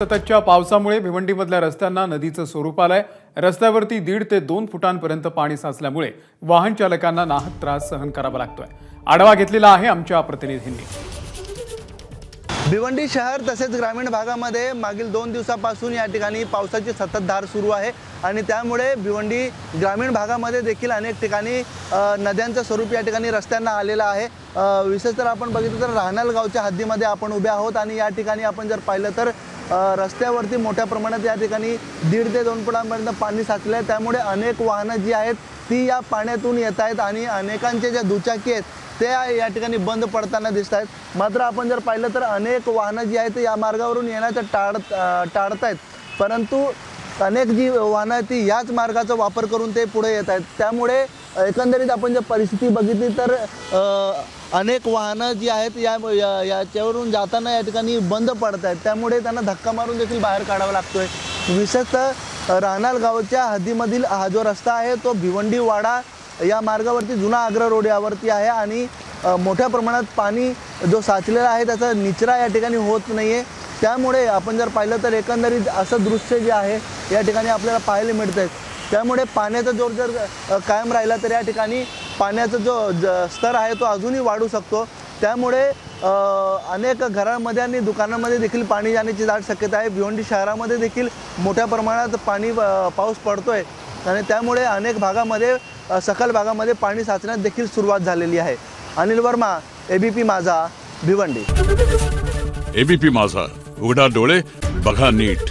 सततच्या पावसामुळे भिवंडीमधल्या रस्त्यांना नदीचं स्वरूप आलंय। रस्त्यावरती 1.5 ते 2 फुटांपर्यंत पाणी साचल्यामुळे वाहन चालकांना नाहक त्रास सहन करावा लागतोय। आढावा घेतलेला आहे आमच्या प्रतिनिधींनी। भिवंडी शहर तसेच ग्रामीण भागामध्ये मागील 2 दिवसापासून या ठिकाणी पावसाची सततधार सुरू आहे आणि त्यामुळे भिवंडी ग्रामीण भागामध्ये देखील अनेक ठिकाणी नद्यांचं स्वरूप या ठिकाणी रस्त्यांना आलेलं आहे। विशेषतः आपण बघितलं तर राहनाल गावच्या हद्दीमध्ये आपण उभे आहोत आणि या ठिकाणी आपण जर पाहिलं तर रस्त्यावरती मोठ्या प्रमाणात या ठिकाणी 1.5 ते 2 फुटांपर्यंत पाणी साचले आहे। त्यामुळे अनेक वाहनं जी आहेत ती या पाण्यातून येत आहेत आणि अनेकांचे ज्या दुचाकी आहेत ते या ठिकाणी बंद पडताना दिसत आहेत। मात्र आपण जर पाहिलं तर अनेक वाहनं जी आहेत या मार्गावरून येण्याचं टाळतायत, परंतु अनेक जी वाहनं आहेत ती याच मार्गाचा वापर करून ते पुढे येत आहेत। त्यामुळे एकंदरीत आपण जर परिस्थिती बघितली तर अनेक वाहनं जी आहेत याच्यावरून जाताना या ठिकाणी बंद पडत आहेत। त्यामुळे त्यांना धक्का मारून देखील बाहेर काढावा लागतोय। विशेषतः राहनाल गावच्या हद्दीमधील हा जो रस्ता आहे तो भिवंडी वाडा या मार्गावरती जुना आग्रा रोड यावरती आहे आणि मोठ्या प्रमाणात पाणी जो साचलेला आहे त्याचा निचरा या ठिकाणी होत नाही आहे। त्यामुळे आपण जर पाहिलं तर एकंदरीत असं दृश्य जे आहे या ठिकाणी आपल्याला पाहायला मिळतं आहे। त्यामुळे पाण्याचा जोर जर कायम राहिला तर या ठिकाणी पाण्याचा जो स्तर आहे तो अजूनही वाढू शकतो। त्यामुळे अनेक घरांमध्ये आणि दुकानांमध्ये देखील पाणी जाण्याची दाट शक्यता आहे। भिवंडी शहरामध्ये देखील मोठ्या प्रमाणात पाऊस पडतोय आणि त्यामुळे अनेक भागामध्ये सखल भागामध्ये पाणी साचण्यास देखील सुरुवात झालेली आहे। अनिल वर्मा, एबीपी माझा, भिवंडी। एबीपी माझा, उघडा डोळे बघा नीट।